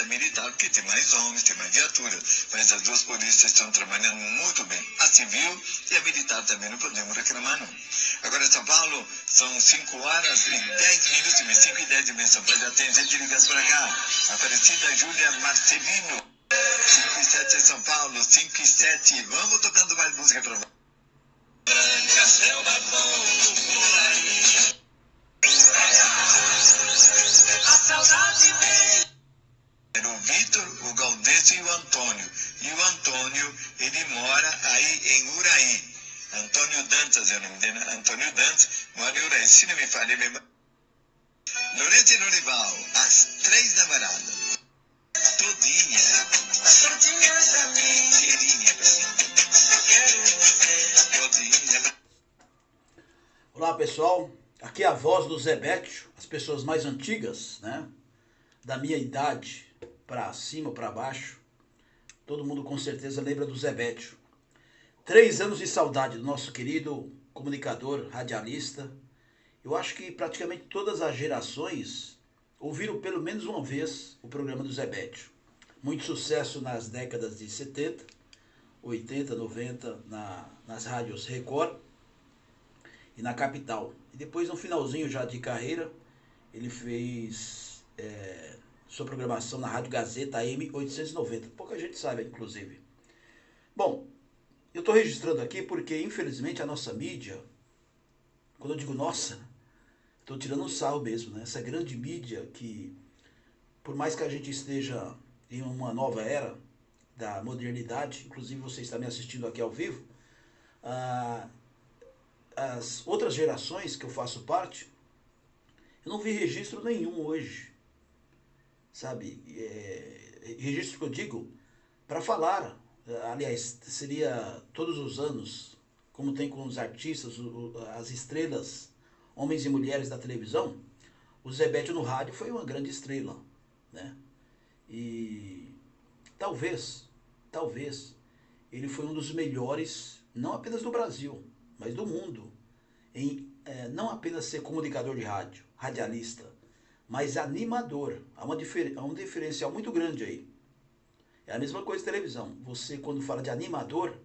militar, porque tem mais homens, tem mais viaturas, mas as duas polícias estão trabalhando muito bem. A civil e a militar também não podemos reclamar, não. Agora, São Paulo, são 5 horas e 10 minutos, 5 e 10 minutos. São Paulo já tem gente ligando para cá. Aparecida Júlia Marcelino. 5 e 7 em São Paulo, 5 e 7. Vamos tocando mais música para você. Branca, céu batom, por aí. A saudade vem. O Vitor, o Galdêncio e o Antônio. E o Antônio, ele mora aí em Uraí. Antônio Dantas é o nome dele. Antônio Dantas mora em Uraí. Se não me falha, Lorena e Norival, as 3 namoradas. Todinha. Todinha pra mim. Cheirinha pra mim. Quero você. Todinha. Olá pessoal, aqui é a voz do Zé Bétio, as pessoas mais antigas, né? Da minha idade, pra cima, pra baixo. Todo mundo com certeza lembra do Zé Bétio. 3 anos de saudade do nosso querido comunicador, radialista. Eu acho que praticamente todas as gerações ouviram pelo menos uma vez o programa do Zé Bétio. Muito sucesso nas décadas de 70, 80, 90, nas rádios Record e na capital. E depois, no finalzinho já de carreira, ele fez sua programação na Rádio Gazeta AM 890. Pouca gente sabe, inclusive. Bom, eu estou registrando aqui porque, infelizmente, a nossa mídia, quando eu digo nossa, estou tirando um sarro mesmo, né? Essa grande mídia que, por mais que a gente esteja em uma nova era da modernidade, inclusive você está me assistindo aqui ao vivo, as outras gerações que eu faço parte, eu não vi registro nenhum hoje, sabe? Registro que eu digo para falar, aliás, seria todos os anos, como tem com os artistas, as estrelas, homens e mulheres da televisão. O Zé Bétio no rádio foi uma grande estrela, né? E talvez, ele foi um dos melhores, não apenas do Brasil, mas do mundo, em não apenas ser comunicador de rádio, radialista, mas animador. Há um diferencial muito grande aí. É a mesma coisa de televisão. Você, quando fala de animador,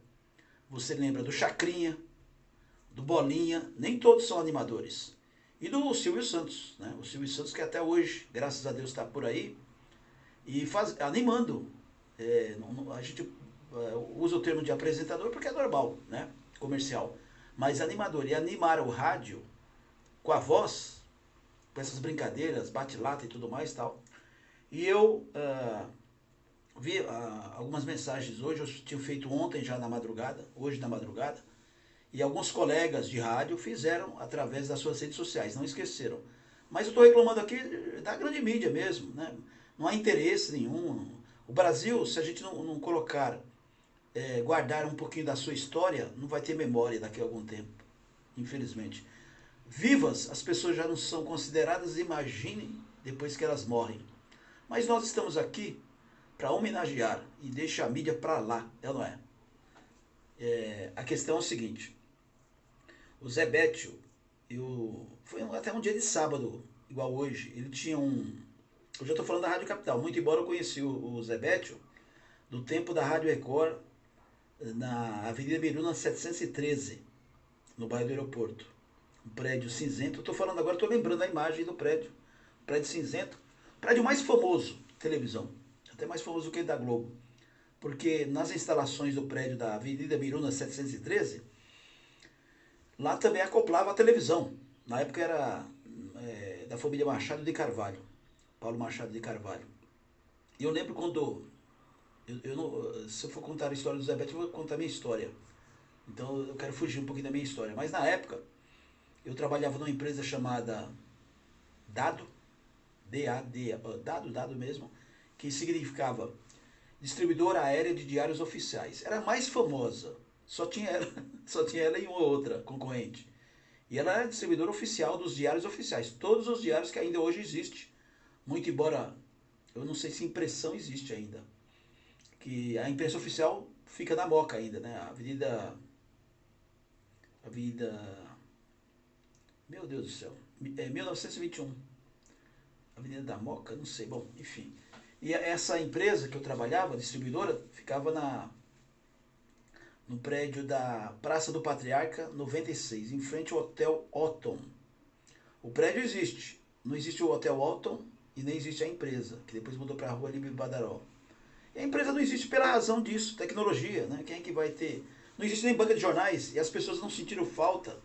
você lembra do Chacrinha, do Bolinha, nem todos são animadores. E do Silvio Santos, né? O Silvio Santos que até hoje, graças a Deus, está por aí e animando. A gente usa o termo de apresentador porque é normal, né? Comercial. Mas animador. E animar o rádio com a voz, com essas brincadeiras, bate-lata e tudo mais e tal. E eu vi algumas mensagens hoje, eu tinha feito ontem já na madrugada, hoje na madrugada, e alguns colegas de rádio fizeram através das suas redes sociais, não esqueceram. Mas eu estou reclamando aqui da grande mídia mesmo, né? Não há interesse nenhum. O Brasil, se a gente não colocar, guardar um pouquinho da sua história, não vai ter memória daqui a algum tempo, infelizmente. Vivas, as pessoas já não são consideradas, imaginem depois que elas morrem. Mas nós estamos aqui para homenagear e deixar a mídia para lá, não é? A questão é o seguinte: o Zé Bétio, foi até um dia de sábado, igual hoje, ele tinha eu já estou falando da Rádio Capital, muito embora eu conheci o Zé Bétio do tempo da Rádio Record, na Avenida Miruna 713, no bairro do Aeroporto. Um prédio cinzento. Eu estou falando agora, estou lembrando a imagem do prédio. Prédio cinzento. Prédio mais famoso de televisão. Até mais famoso do que o da Globo. Porque nas instalações do prédio da Avenida Miruna 713, lá também acoplava a televisão. Na época era da família Machado de Carvalho. Paulo Machado de Carvalho. E eu lembro quando... se eu for contar a história do Zé Bétio, eu vou contar a minha história. Então eu quero fugir um pouquinho da minha história. Mas na época, eu trabalhava numa empresa chamada Dado, Dado mesmo, que significava Distribuidora Aérea de Diários Oficiais. Era a mais famosa, só tinha ela e uma outra concorrente. E ela era distribuidora oficial dos diários oficiais, todos os diários que ainda hoje existem. Muito embora, eu não sei se impressão existe ainda, que a imprensa oficial fica na Moca ainda, né? Avenida... Meu Deus do céu. 1921. Avenida da Moca? Não sei. Bom, enfim. E essa empresa que eu trabalhava, a distribuidora, ficava no prédio da Praça do Patriarca 96, em frente ao Hotel Otton. O prédio existe, não existe o Hotel Otton e nem existe a empresa, que depois mudou para a Rua Líbio Badaró. E a empresa não existe pela razão disso, tecnologia, né? Quem é que vai ter? Não existe nem banca de jornais e as pessoas não sentiram falta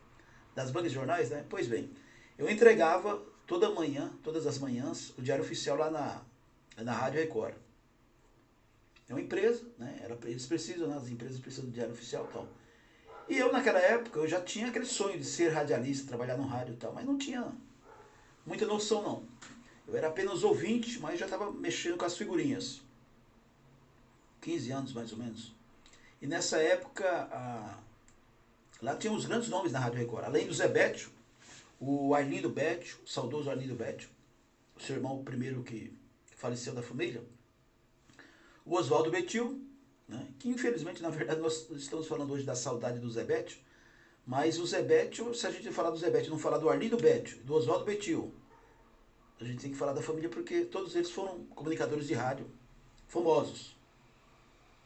das bancas de jornais, né? Pois bem, eu entregava toda manhã, todas as manhãs, o Diário Oficial lá na Rádio Record. É uma empresa, né? Eles precisam, né? As empresas precisam do Diário Oficial e tal. E eu, naquela época, eu já tinha aquele sonho de ser radialista, trabalhar no rádio e tal, mas não tinha muita noção, não. Eu era apenas ouvinte, mas já estava mexendo com as figurinhas. 15 anos, mais ou menos. E nessa época, lá tinha os grandes nomes na Rádio Record. Além do Zé Bétio, o Arlindo Bétio, o saudoso Arlindo Bétio, o seu irmão primeiro que faleceu da família, o Oswaldo Betil, né, que infelizmente, na verdade, nós estamos falando hoje da saudade do Zé Bétio, mas o Zé Bétio, se a gente falar do Zé Bétio e não falar do Arlindo Bétio, do Oswaldo Betil, a gente tem que falar da família porque todos eles foram comunicadores de rádio famosos.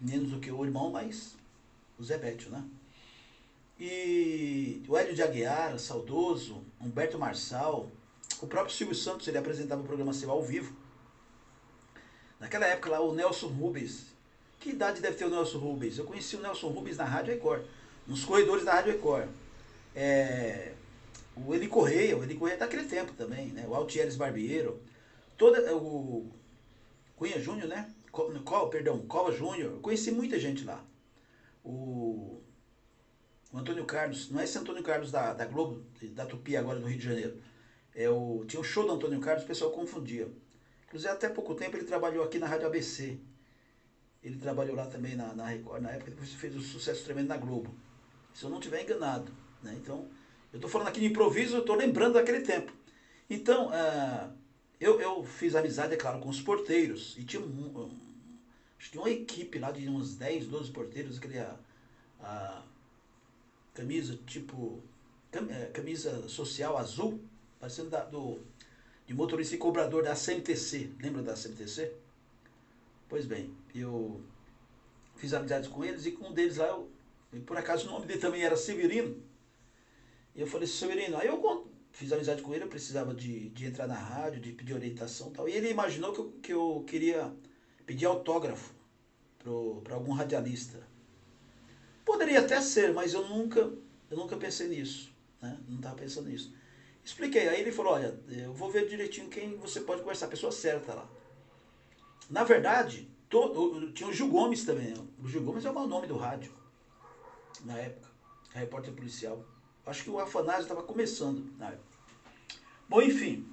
Menos do que o irmão, mas o Zé Bétio, né? E o Hélio de Aguiar, saudoso, Humberto Marçal, o próprio Silvio Santos, ele apresentava o programa seu ao vivo. Naquela época lá, o Nelson Rubens. Que idade deve ter o Nelson Rubens? Eu conheci o Nelson Rubens na Rádio Record, nos corredores da Rádio Record. O Eli Correia daquele tempo também, né? O Altieres Barbeiro, o Cunha Júnior, né? Cova Júnior, eu conheci muita gente lá. O Antônio Carlos, não é esse Antônio Carlos da Globo, da Tupi agora do Rio de Janeiro. Tinha um show do Antônio Carlos, o pessoal confundia. Inclusive até pouco tempo ele trabalhou aqui na Rádio ABC. Ele trabalhou lá também na Record, na época, depois fez um sucesso tremendo na Globo. Se eu não estiver enganado, né? Então, eu estou falando aqui de improviso, eu estou lembrando daquele tempo. Então, eu fiz amizade, é claro, com os porteiros. E tinha acho que tinha uma equipe lá de uns 10, 12 porteiros, aquele camisa tipo camisa social azul, parecendo de motorista e cobrador da CMTC. Lembra da CMTC? Pois bem, eu fiz amizade com eles e com um deles lá, por acaso o nome dele também era Severino. E eu falei, Severino, aí eu fiz amizade com ele, eu precisava de entrar na rádio, de pedir orientação e tal. E ele imaginou que eu queria pedir autógrafo para algum radialista. Poderia até ser, mas eu nunca pensei nisso, né? Não estava pensando nisso. Expliquei, aí ele falou, olha, eu vou ver direitinho quem você pode conversar, a pessoa certa lá. Na verdade, tinha o Gil Gomes também. O Gil Gomes é o mau nome do rádio, na época, repórter policial. Acho que o Afanásio estava começando na época. Bom, enfim,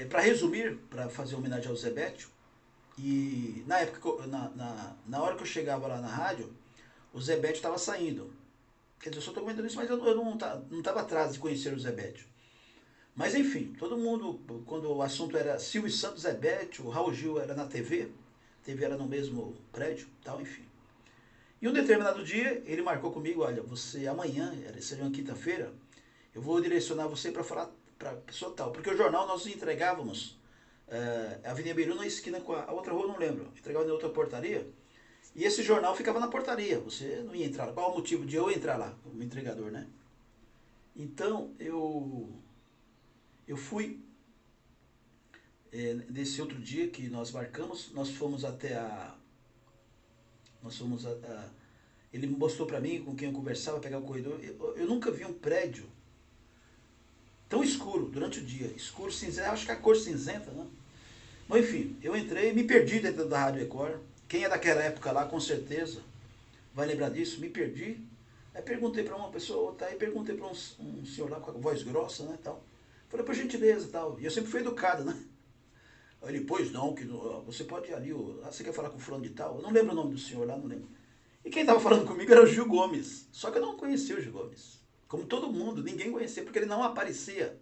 para resumir, para fazer homenagem ao Zé Bétio, e na época, na hora que eu chegava lá na rádio, o Zé Bétio estava saindo. Quer dizer, eu só estou comentando isso, mas eu não estava atrás de conhecer o Zé Bétio. Mas enfim, todo mundo, quando o assunto era Silvio Santos, Zé Bétio, o Raul Gil era na TV era no mesmo prédio, tal, enfim. E um determinado dia, ele marcou comigo, olha, você amanhã, seria uma quinta-feira, eu vou direcionar você para falar para a pessoa tal. Porque o jornal nós entregávamos, a Avenida Beirute na esquina com a outra rua, não lembro, entregava na outra portaria, e esse jornal ficava na portaria, você não ia entrar lá. Qual o motivo de eu entrar lá, como entregador, né? Então, eu fui, nesse outro dia que nós marcamos, nós fomos até ele mostrou para mim com quem eu conversava, pegar o corredor. Eu nunca vi um prédio tão escuro durante o dia. Escuro, cinzento, acho que a cor cinzenta, né? Mas enfim, eu entrei, me perdi dentro da Rádio Record. Quem é daquela época lá, com certeza, vai lembrar disso. Me perdi. Aí perguntei para uma pessoa, aí perguntei para um senhor lá com a voz grossa, né, tal. Falei, por gentileza, tal. E eu sempre fui educado, né? Aí ele, pois não, que você pode ir ali, você quer falar com o fulano de tal? Eu não lembro o nome do senhor lá, não lembro. E quem estava falando comigo era o Gil Gomes. Só que eu não conhecia o Gil Gomes. Como todo mundo, ninguém conhecia, porque ele não aparecia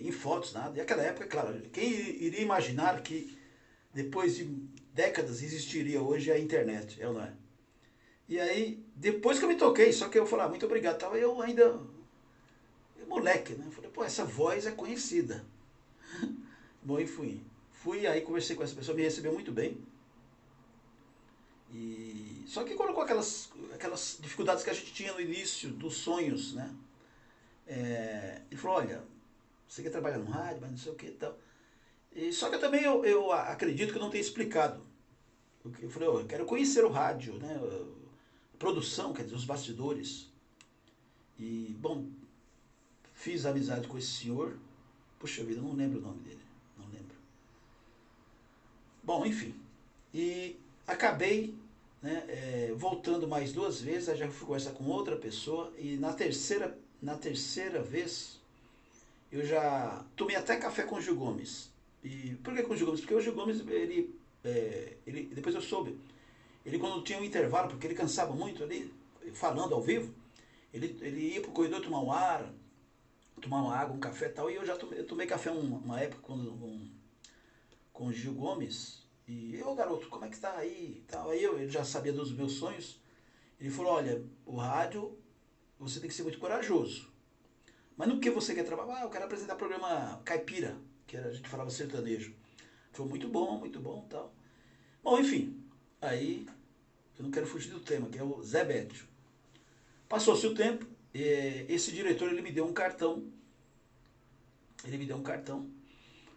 em fotos, nada. E naquela época, claro, quem iria imaginar que depois de décadas existiria hoje a internet, não é? E aí, depois que eu me toquei, só que eu falei, muito obrigado, tal, eu ainda, moleque, né? Eu falei, pô, essa voz é conhecida. Bom, e fui. Fui aí, conversei com essa pessoa, me recebeu muito bem. Só que colocou aquelas dificuldades que a gente tinha no início dos sonhos, né? Ele falou, olha, você quer trabalhar no rádio, mas não sei o que e tal. Só que eu também eu acredito que eu não tenha explicado. Eu falei, eu quero conhecer o rádio, né? A produção, quer dizer, os bastidores. E, bom, fiz amizade com esse senhor. Puxa vida, eu não lembro o nome dele. Não lembro. Bom, enfim. E acabei, né, voltando mais 2 vezes. Aí já fui conversar com outra pessoa. E na terceira vez, eu já tomei até café com o Gil Gomes. E por que com o Gil Gomes? Porque o Gil Gomes, ele depois eu soube, ele quando tinha um intervalo, porque ele cansava muito ali, falando ao vivo, ele ia pro corredor tomar um ar, tomar uma água, um café e tal, e eu tomei café uma época com o Gil Gomes, e eu, garoto, como é que tá aí? Tal. Aí ele já sabia dos meus sonhos, ele falou, olha, o rádio, você tem que ser muito corajoso, mas no que você quer trabalhar? Eu quero apresentar programa caipira, que a gente falava sertanejo. Foi muito bom, tal. Bom, enfim, aí eu não quero fugir do tema, que é o Zé Bétio. Passou-se o tempo, esse diretor ele me deu um cartão.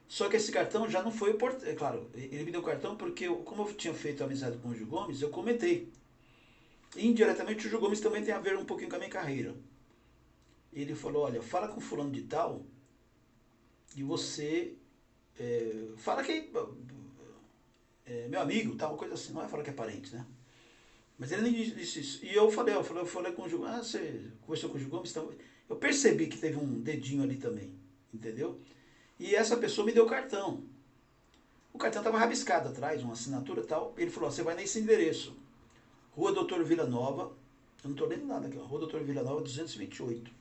Só que esse cartão já não foi o porteiro. É claro, ele me deu o cartão porque, como eu tinha feito amizade com o Gil Gomes, eu comentei. E, indiretamente o Gil Gomes também tem a ver um pouquinho com a minha carreira. Ele falou, olha, fala com fulano de tal e você fala que meu amigo, tal, coisa assim, não é falar que é parente, né? Mas ele nem disse isso. E eu falei com o Gil Gomes, você conversou com o Gil Gomes? Então, eu percebi que teve um dedinho ali também, entendeu? E essa pessoa me deu o cartão. O cartão estava rabiscado atrás, uma assinatura e tal. Ele falou, você vai nesse endereço. Rua Doutor Vila Nova, eu não estou lendo nada aqui, Rua Doutor Vila Nova, 228.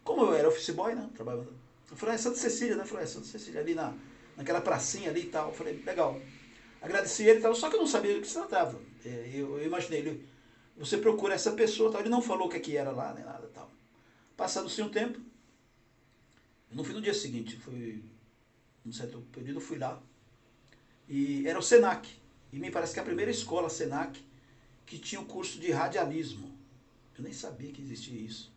Como eu era office boy, né? Trabalhava. Eu falei, é Santa Cecília, né? Eu falei, é Santa Cecília, ali naquela pracinha ali e tal. Eu falei, legal. Agradeci ele e tal, só que eu não sabia do que se tratava. Eu imaginei, você procura essa pessoa, tal. Ele não falou o que era lá, nem nada tal. Passado-se um tempo, eu não fui no dia seguinte, foi um certo período, eu fui lá, e era o Senac, e me parece que é a primeira escola Senac que tinha o curso de radialismo. Eu nem sabia que existia isso.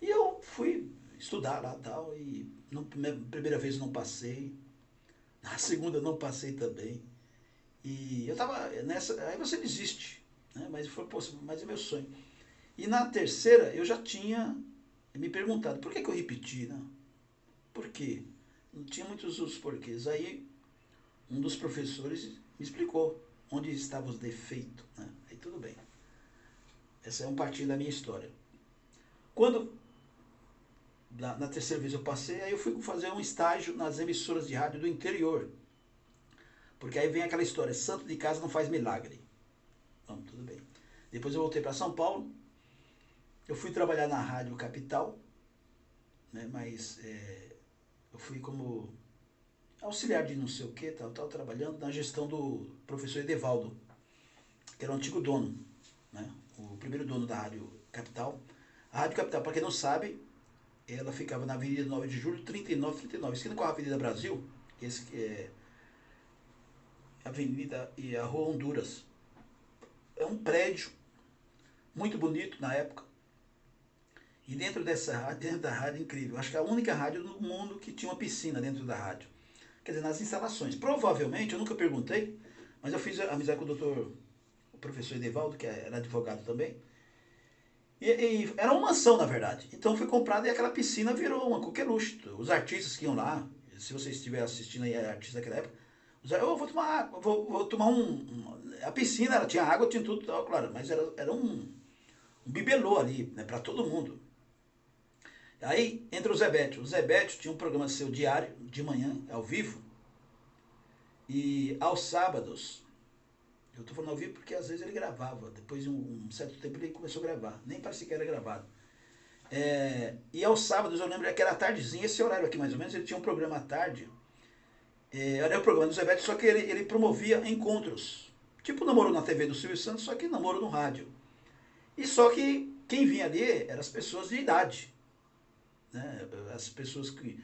E eu fui estudar lá tal, e na primeira vez não passei, na segunda não passei também. E eu tava nessa, aí você desiste, né? Mas foi, pô, mas é meu sonho. E na terceira eu já tinha me perguntado, por que eu repeti, né? Por quê? Não tinha muitos outros porquês. Aí um dos professores me explicou onde estavam os defeitos, né? Aí tudo bem. Essa é um partinho da minha história. Quando na terceira vez eu passei, aí eu fui fazer um estágio nas emissoras de rádio do interior. Porque aí vem aquela história, santo de casa não faz milagre. Bom, tudo bem. Depois eu voltei para São Paulo. Eu fui trabalhar na Rádio Capital, né, mas eu fui como auxiliar de não sei o que, tal, trabalhando na gestão do professor Edevaldo, que era o antigo dono, né, o primeiro dono da Rádio Capital. A Rádio Capital, para quem não sabe, ela ficava na Avenida 9 de Julho, 3939, esquina com a Avenida Brasil, esse Avenida e a Rua Honduras. É um prédio muito bonito na época. E dentro dessa rádio, dentro da rádio, incrível. Acho que é a única rádio no mundo que tinha uma piscina dentro da rádio. Quer dizer, nas instalações. Provavelmente, eu nunca perguntei, mas eu fiz amizade com o professor Edevaldo, que era advogado também. E era uma mansão, na verdade. Então foi comprado e aquela piscina virou uma coqueluche. Os artistas que iam lá, se você estiver assistindo aí, artistas daquela época, eu vou tomar água, vou tomar a piscina, ela tinha água, tinha tudo, claro, mas era um bibelô ali, né, para todo mundo. Aí entra o Zé Bétio. O Zé Bétio tinha um programa seu diário, de manhã, ao vivo. E aos sábados, eu estou falando ao vivo porque às vezes ele gravava. Depois de um certo tempo ele começou a gravar. Nem parecia que era gravado. E aos sábados, eu lembro que era tardezinha, esse horário aqui mais ou menos, ele tinha um programa à tarde. Era o programa do Zé Bétio, só que ele promovia encontros. Tipo namoro na TV do Silvio Santos, só que namoro no rádio. E só que quem vinha ali eram as pessoas de idade. Né? As pessoas que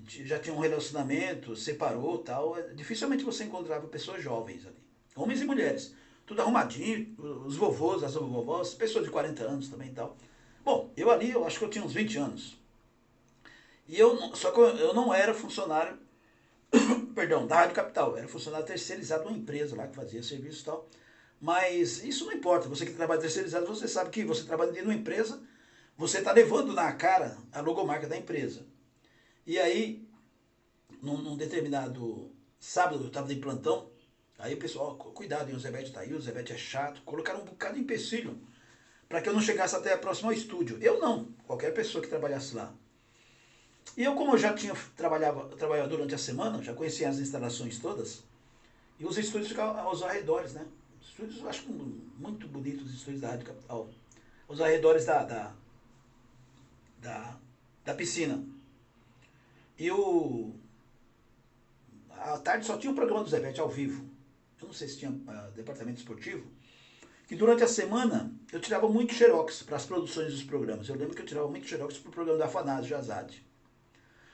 já tinha um relacionamento, separou tal. Dificilmente você encontrava pessoas jovens ali. Homens e mulheres. Tudo arrumadinho, os vovôs, as vovós, pessoas de 40 anos também e tal. Bom, eu ali, eu acho que eu tinha uns 20 anos. E só que eu não era funcionário, perdão, da Rádio Capital. Eu era funcionário terceirizado de uma empresa lá que fazia serviço e tal. Mas isso não importa. Você que trabalha terceirizado, você sabe que você trabalha dentro de uma empresa, você está levando na cara a logomarca da empresa. E aí, num determinado sábado, eu estava de plantão, aí o pessoal, cuidado, hein, o Zé Beto está aí, o Zé Beto é chato, colocaram um bocado de empecilho para que eu não chegasse até próximo ao estúdio. Eu não, qualquer pessoa que trabalhasse lá. E eu, como eu já tinha trabalhado durante a semana, já conhecia as instalações todas, e os estúdios ficavam aos arredores, né? Estúdios, eu acho muito bonitos, os estúdios da Rádio Capital. Aos arredores da piscina. E à tarde só tinha o programa do Zé Beto ao vivo. Eu não sei se tinha departamento esportivo. Que durante a semana eu tirava muito xerox para as produções dos programas. Eu lembro que eu tirava muito xerox para o programa da Afanásio de Azade.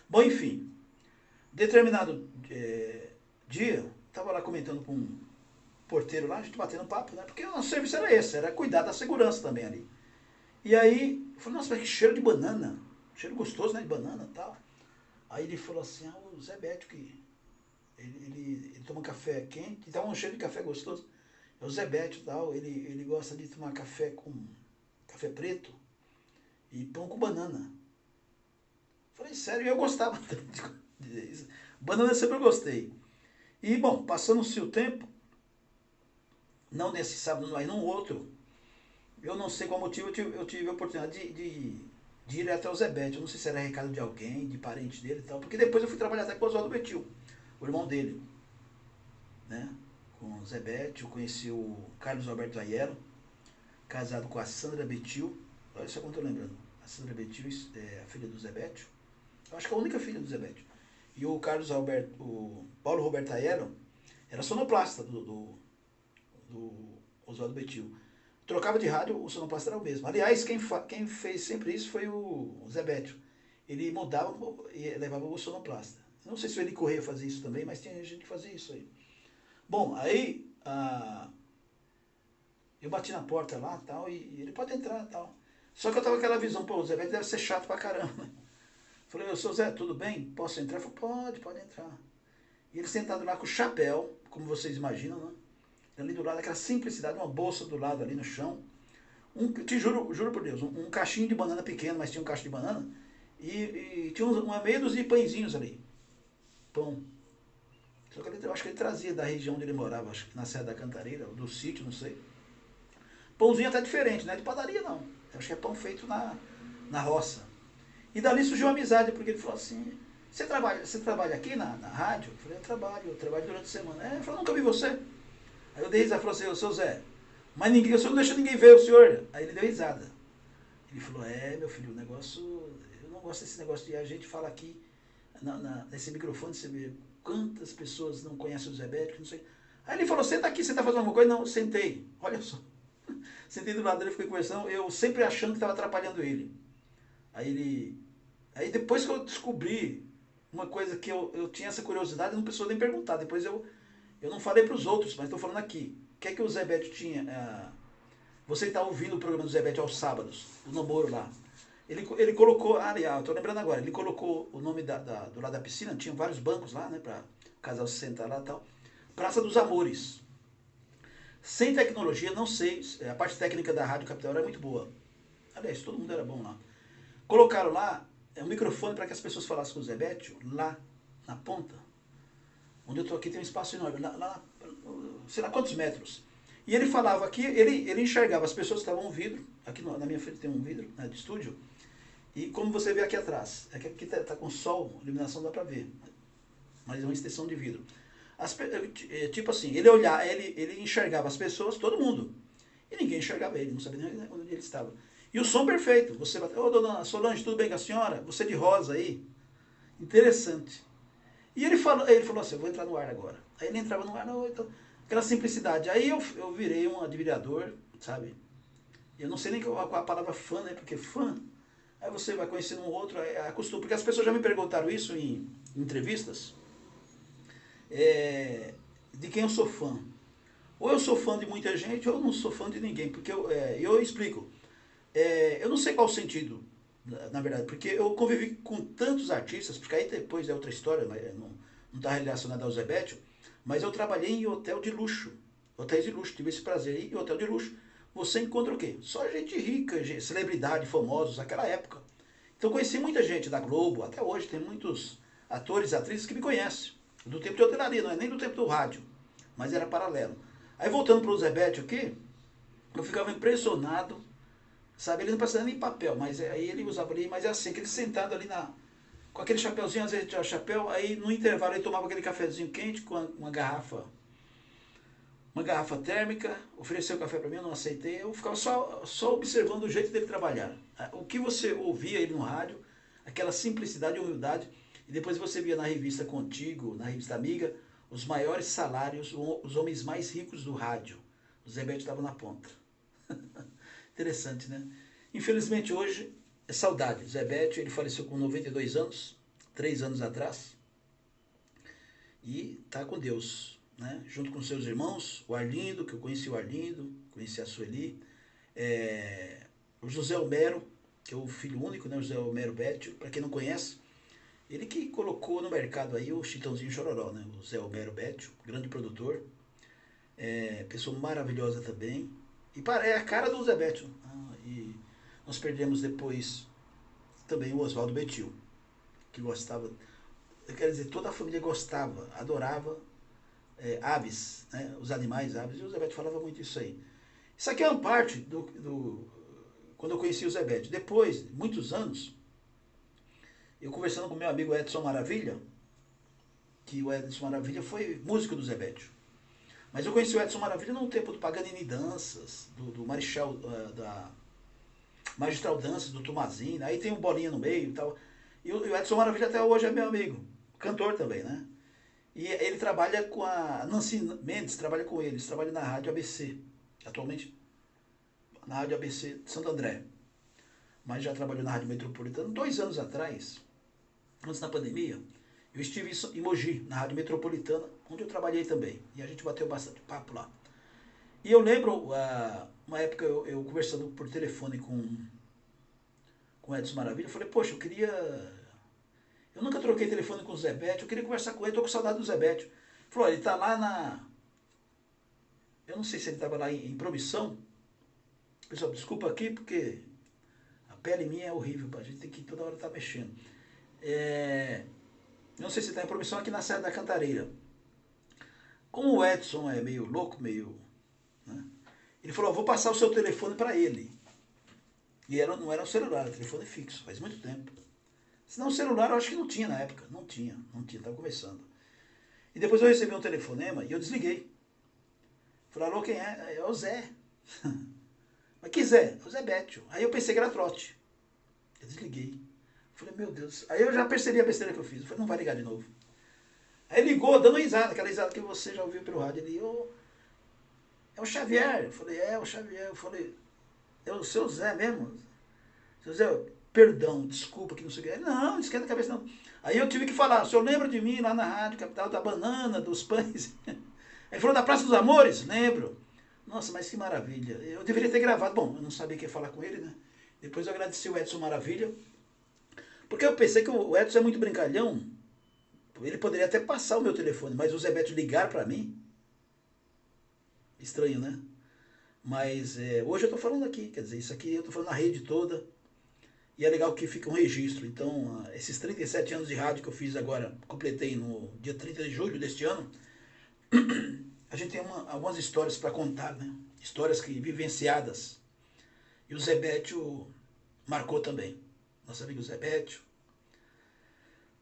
Bom, enfim. Determinado dia, estava lá comentando com um porteiro lá, a gente batendo papo, né? Porque o nosso serviço era esse, era cuidar da segurança também ali. E aí, eu falei, nossa, mas que cheiro de banana. Cheiro gostoso, né? De banana e tal. Aí ele falou assim, o Zé Beto, que ele toma café quente, e dá um cheiro de café gostoso. É o Zé Beto e tal, ele gosta de tomar café com café preto e pão com banana. Falei, sério, eu gostava de isso. Banana eu sempre gostei. E, bom, passando-se o tempo, não nesse sábado, mas num outro, eu não sei qual motivo, eu tive a oportunidade de ir até o Zé Beto. Eu não sei se era recado de alguém, de parente dele e tal, porque depois eu fui trabalhar até com o Oswaldo Betil, o irmão dele, né? Com o Zé Beto, eu conheci o Carlos Alberto Aiello, casado com a Sandra Betil. Olha só como eu estou lembrando. A Sandra Betil é a filha do Zé Beto. Eu acho que é a única filha do Zé Beto. E o Paulo Roberto Aiello era sonoplasta do Oswaldo Betil. Trocava de rádio, o sonoplasta era o mesmo. Aliás, quem fez sempre isso foi o Zé Beto. Ele mudava e levava o sonoplasta. Não sei se ele Correia fazia isso também, mas tinha gente que fazia isso aí. Bom, aí eu bati na porta lá tal, e ele pode entrar tal. Só que eu tava com aquela visão, pô, o Zé Beto deve ser chato pra caramba. Falei, seu Zé, tudo bem? Posso entrar? Ele falou, pode entrar. E ele sentado lá com o chapéu, como vocês imaginam, né? Ali do lado, aquela simplicidade, uma bolsa do lado ali no chão. Te juro por Deus, um cachinho de banana pequeno, mas tinha um cacho de banana. E tinha uma meia dúzia de pãezinhos ali. Pão. Só que eu acho que ele trazia da região onde ele morava, acho que na Serra da Cantareira, do sítio, não sei. Pãozinho até diferente, não é de padaria não. Eu acho que é pão feito na roça. E dali surgiu uma amizade, porque ele falou assim, você trabalha aqui na rádio? Eu falei, eu trabalho durante a semana. Ele falou, nunca vi você. Aí eu dei risada, falou assim, seu Zé, mas o senhor não deixa ninguém ver o senhor. Aí ele deu risada. Ele falou, meu filho, o negócio, eu não gosto desse negócio de a gente falar aqui nesse microfone, você vê quantas pessoas não conhecem o Zé Beto, não sei. Aí ele falou, senta aqui, você está fazendo alguma coisa? Não, eu sentei. Olha só. Sentei do lado dele, fiquei conversando, eu sempre achando que estava atrapalhando ele. Aí depois que eu descobri uma coisa que eu tinha essa curiosidade, não precisou nem perguntar. Depois eu não falei para os outros, mas estou falando aqui. O que é que o Zé Beto tinha? Você está ouvindo o programa do Zé Beto aos sábados, do namoro lá. Ele colocou, aliás, estou lembrando agora, ele colocou o nome do lado da piscina, tinha vários bancos lá, né, para o casal se sentar lá e tal. Praça dos Amores. Sem tecnologia, não sei, a parte técnica da Rádio Capital era muito boa. Aliás, todo mundo era bom lá. Colocaram lá um microfone para que as pessoas falassem com o Zé Beto, lá na ponta. Onde eu estou aqui tem um espaço enorme, lá, sei lá quantos metros. E ele falava aqui, ele enxergava as pessoas que estavam no vidro, aqui na minha frente tem um vidro, né, de estúdio, e como você vê aqui atrás, é que aqui está com sol, iluminação dá para ver, mas é uma extensão de vidro. Tipo assim, ele enxergava as pessoas, todo mundo, e ninguém enxergava ele, não sabia nem onde ele estava. E o som perfeito, você bateu, ô dona Solange, tudo bem com a senhora? Você de rosa aí? Interessante. E ele falou assim, eu vou entrar no ar agora. Aí ele entrava no ar, então, aquela simplicidade. Aí eu virei um admirador, sabe? Eu não sei nem qual a palavra fã, né? Porque fã, Aí você vai conhecendo um outro, acostuma. Porque as pessoas já me perguntaram isso em entrevistas, de quem eu sou fã. Ou eu sou fã de muita gente, ou eu não sou fã de ninguém. Porque eu explico. Eu não sei qual o sentido, na verdade, porque eu convivi com tantos artistas, porque aí depois é outra história, mas não está relacionada ao Zebetio, mas eu trabalhei em hotel de luxo, hotéis de luxo, tive esse prazer. E em hotel de luxo, você encontra o quê? Só gente rica, celebridade, famosos, naquela época. Então eu conheci muita gente da Globo, até hoje tem muitos atores e atrizes que me conhecem, do tempo de hotelaria, não é nem do tempo do rádio, mas era paralelo. Aí voltando para o Zebetio aqui, eu ficava impressionado. Sabe, ele não precisa nem papel, mas aí ele usava ali, mas é assim, aquele sentado ali com aquele chapéuzinho, às vezes tinha chapéu, aí no intervalo ele tomava aquele cafezinho quente com uma garrafa térmica, ofereceu o café para mim, eu não aceitei, eu ficava só observando o jeito dele trabalhar. O que você ouvia ele no rádio, aquela simplicidade e humildade, e depois você via na revista Contigo, na revista Amiga, os maiores salários, os homens mais ricos do rádio. O Zé Beto estava na ponta. Interessante, né? Infelizmente hoje é saudade. Zé Bettio, ele faleceu com 92 anos, 3 anos atrás, e está com Deus, né? Junto com seus irmãos, o Arlindo, que eu conheci o Arlindo, conheci a Sueli, o José Homero, que é o filho único, né? O José Homero Bettio, para quem não conhece, ele que colocou no mercado aí o Chitãozinho Chororó, né? O Zé Homero Bettio, grande produtor, pessoa maravilhosa também, e é a cara do Zé Bettio. E nós perdemos depois também o Oswaldo Betil, que gostava, quer dizer, toda a família gostava, adorava aves, né, os animais, aves, e o Zé Bettio falava muito isso aí. Isso aqui é uma parte quando eu conheci o Zé Bettio. Depois, muitos anos, eu conversando com meu amigo Edson Maravilha, que o Edson Maravilha foi músico do Zé Bettio. Mas eu conheci o Edson Maravilha no tempo do Paganini Danças, do Marechal, da Magistral Danças, do Tomazini, aí tem um Bolinha no meio e tal. E o Edson Maravilha até hoje é meu amigo, cantor também, né? E ele trabalha com a Nancy Mendes, trabalha com eles, trabalha na Rádio ABC, atualmente na Rádio ABC de Santo André, mas já trabalhou na Rádio Metropolitana. 2 anos atrás, antes da pandemia, eu estive em Mogi, na Rádio Metropolitana, onde eu trabalhei também, e a gente bateu bastante papo lá. E eu lembro, uma época eu conversando por telefone com o Edson Maravilha, eu falei, poxa, eu nunca troquei telefone com o Zé Bettio, eu queria conversar com ele, tô com saudade do Zé Bettio. Ele falou, ele tá lá eu não sei se ele estava lá em Promissão. Pessoal, desculpa aqui, porque a pele minha é horrível, a gente tem que toda hora estar mexendo. Não sei se está em Promissão, aqui na Serra da Cantareira. Como o Edson é meio louco, né, ele falou, vou passar o seu telefone para ele. E não era um celular, era um telefone fixo, faz muito tempo. Senão o celular eu acho que não tinha na época. Não tinha, estava começando. E depois eu recebi um telefonema e eu desliguei. Falei, alô, quem é? É o Zé. Mas que Zé? É o Zé Bettio. Aí eu pensei que era trote. Eu desliguei. Falei, meu Deus. Aí eu já percebi a besteira que eu fiz. Eu falei, não vai ligar de novo. Aí ligou, dando risada, aquela risada que você já ouviu pelo rádio. Ele, é o Xavier. Eu falei, é o Xavier. Eu falei, é o seu Zé mesmo? Seu Zé, perdão, desculpa que não sei o que. Ele, não esquenta a cabeça não. Aí eu tive que falar, o senhor lembra de mim lá na Rádio Capital, da banana, dos pães? Ele falou da Praça dos Amores? Lembro. Nossa, mas que maravilha. Eu deveria ter gravado. Bom, eu não sabia que ia falar com ele, né? Depois eu agradeci o Edson Maravilha. Porque eu pensei que o Edson é muito brincalhão. Ele poderia até passar o meu telefone, mas o Zé Bettio ligar para mim? Estranho, né? Mas hoje eu tô falando aqui, quer dizer, isso aqui eu tô falando na rede toda. E é legal que fica um registro. Então, esses 37 anos de rádio que eu fiz agora, completei no dia 30 de julho deste ano, a gente tem algumas histórias para contar, né? Histórias que vivenciadas. E o Zé Bettio marcou também. Nosso amigo Zé Bettio.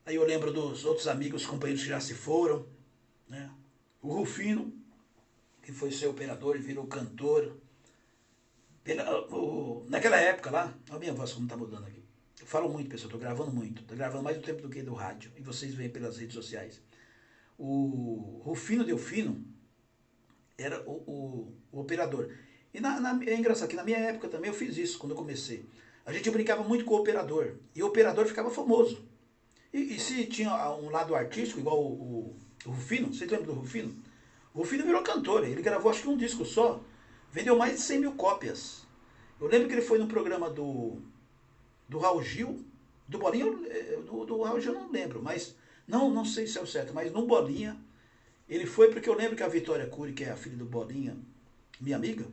Aí eu lembro dos outros amigos, companheiros que já se foram, né? O Rufino, que foi seu operador e virou cantor. Naquela época lá, olha a minha voz como está mudando aqui. Eu falo muito, pessoal, estou gravando muito. Estou gravando mais do tempo do que do rádio. E vocês veem pelas redes sociais. O Rufino Delfino era o operador. E é engraçado que na minha época também eu fiz isso, quando eu comecei. a gente brincava muito com o operador. E o operador ficava famoso. E se tinha um lado artístico, igual o Rufino, você lembra do Rufino? O Rufino virou cantor, ele gravou acho que um disco só, vendeu mais de 100 mil cópias. Eu lembro que ele foi no programa do Raul Gil, do Bolinha, do Raul Gil eu não lembro, mas não sei se é o certo, mas no Bolinha, ele foi porque eu lembro que a Vitória Cury, que é a filha do Bolinha, minha amiga,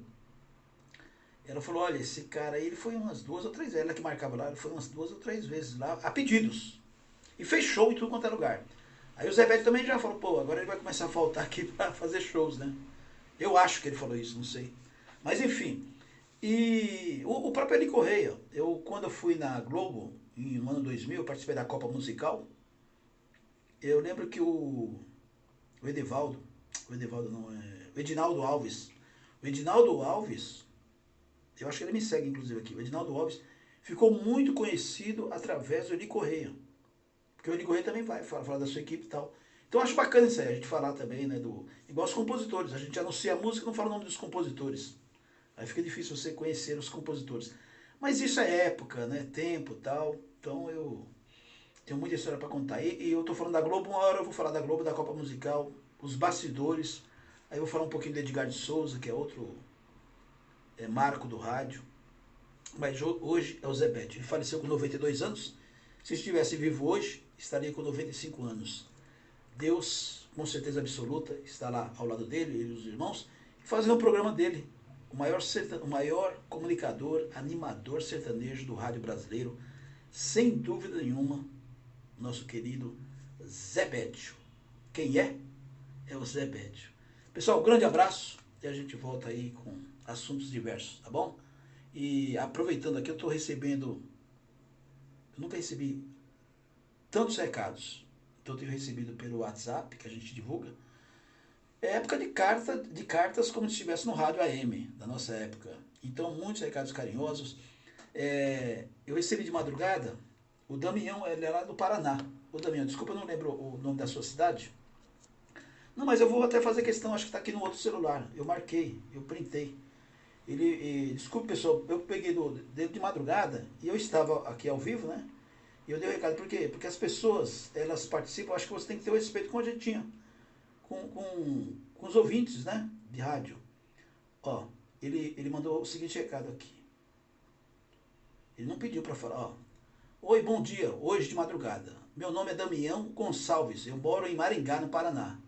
ela falou, olha, esse cara aí, ele foi umas 2 ou 3 vezes, ela que marcava lá, ele foi umas 2 ou 3 vezes lá, a pedidos. E fez show em tudo quanto é lugar. Aí o Zé Beto também já falou, pô, agora ele vai começar a faltar aqui para fazer shows, né? Eu acho que ele falou isso, não sei. Mas enfim. E o próprio Eli Correia, quando eu fui na Globo, no ano 2000, eu participei da Copa Musical, eu lembro que o Edivaldo não, o Edinaldo Alves, eu acho que ele me segue inclusive aqui, o Edinaldo Alves ficou muito conhecido através do Eli Correia. Porque o Eli Correia também vai falar da sua equipe e tal. Então eu acho bacana isso aí, a gente falar também, né, igual os compositores. A gente anuncia a música e não fala o nome dos compositores. Aí fica difícil você conhecer os compositores. Mas isso é época, né, tempo e tal. Então eu tenho muita história para contar. E eu tô falando da Globo, uma hora eu vou falar da Globo, da Copa Musical, os bastidores. Aí eu vou falar um pouquinho de Edgar de Souza, que é outro marco do rádio. Mas hoje é o Zé Betti. Ele faleceu com 92 anos. Se estivesse vivo hoje, estaria com 95 anos. Deus, com certeza absoluta, está lá ao lado dele, ele e os irmãos, fazendo o programa dele. O maior comunicador, animador sertanejo do rádio brasileiro, sem dúvida nenhuma, nosso querido Zé Bédio. Quem é? É o Zé Bédio. Pessoal, um grande abraço e a gente volta aí com assuntos diversos, tá bom? E aproveitando aqui, eu estou recebendo... Eu nunca recebi tantos recados. Então eu tenho recebido pelo WhatsApp, que a gente divulga. É época de cartas como se estivesse no rádio AM, da nossa época. Então, muitos recados carinhosos. Eu recebi de madrugada, o Damião, ele é lá do Paraná. O Damião, desculpa, eu não lembro o nome da sua cidade. Não, mas eu vou até fazer questão, acho que está aqui no outro celular. Eu marquei, eu printei. Desculpe, pessoal, eu peguei dele de madrugada e eu estava aqui ao vivo, né? E eu dei o recado, por quê? Porque as pessoas, elas participam, acho que você tem que ter o respeito com a gente tinha, com os ouvintes, né? De rádio. Ó, ele mandou o seguinte recado aqui. Ele não pediu para falar, ó. Oi, bom dia, hoje de madrugada. Meu nome é Damião Gonçalves, eu moro em Maringá, no Paraná.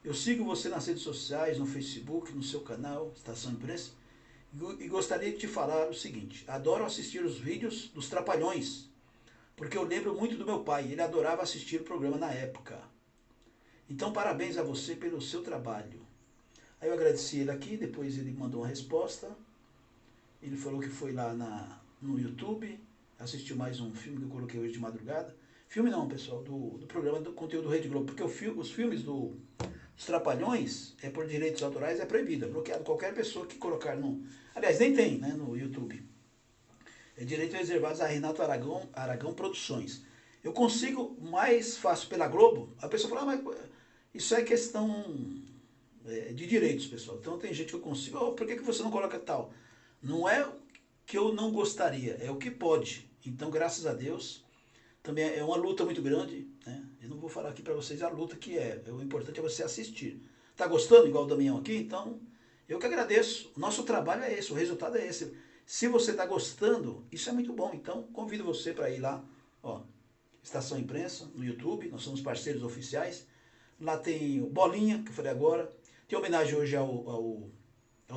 Eu sigo você nas redes sociais, no Facebook, no seu canal, Estação Imprensa, e gostaria de te falar o seguinte, adoro assistir os vídeos dos Trapalhões, porque eu lembro muito do meu pai, ele adorava assistir o programa na época. Então, parabéns a você pelo seu trabalho. Aí eu agradeci ele aqui, depois ele mandou uma resposta, ele falou que foi lá no YouTube, assistiu mais um filme que eu coloquei hoje de madrugada. Filme não, pessoal, do programa do conteúdo Rede Globo, porque os filmes dos Trapalhões, por direitos autorais, é proibido, é bloqueado. Qualquer pessoa que colocar Aliás, nem tem, né, no YouTube. É direito reservado a Renato Aragão Produções. Eu consigo mais fácil pela Globo, a pessoa fala, mas isso é questão de direitos, pessoal. Então tem gente que eu consigo, por que você não coloca tal? Não é que eu não gostaria, é o que pode. Então, graças a Deus, também é uma luta muito grande, né? Eu não vou falar aqui para vocês a luta que o importante é você assistir. Tá gostando, igual o Damião aqui? Então, eu que agradeço. O nosso trabalho é esse, o resultado é esse. Se você está gostando, isso é muito bom. Então, convido você para ir lá, ó, Estação Imprensa, no YouTube, nós somos parceiros oficiais. Lá tem o Bolinha, que eu falei agora. Tem homenagem hoje ao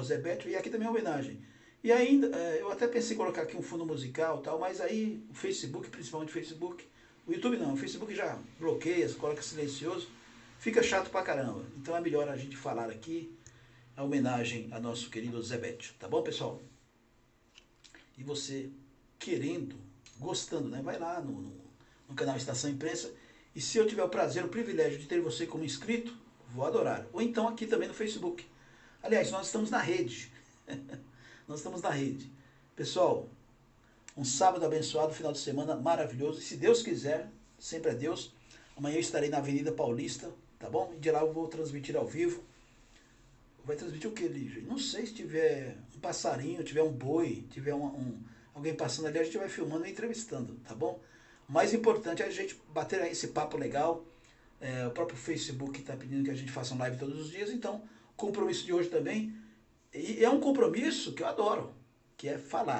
Zé Beto, e aqui também é homenagem. E ainda, eu até pensei em colocar aqui um fundo musical e tal, mas aí o Facebook, principalmente o Facebook, o YouTube não, o Facebook já bloqueia, coloca silencioso, fica chato pra caramba. Então é melhor a gente falar aqui a homenagem a nosso querido Zé Beto, tá bom, pessoal? E você querendo, gostando, né? Vai lá no canal Estação Imprensa, e se eu tiver o prazer, o privilégio de ter você como inscrito, vou adorar. Ou então aqui também no Facebook. Aliás, nós estamos na rede. Nós estamos na rede. Pessoal, um sábado abençoado, final de semana maravilhoso. E se Deus quiser, sempre é Deus, amanhã eu estarei na Avenida Paulista, tá bom? E de lá eu vou transmitir ao vivo. Vai transmitir o que, Lígia? Não sei, se tiver um passarinho, tiver um boi, tiver alguém passando ali, a gente vai filmando e entrevistando, tá bom? O mais importante é a gente bater aí esse papo legal. O próprio Facebook está pedindo que a gente faça uma live todos os dias, então o compromisso de hoje também, e é um compromisso que eu adoro, que é falar.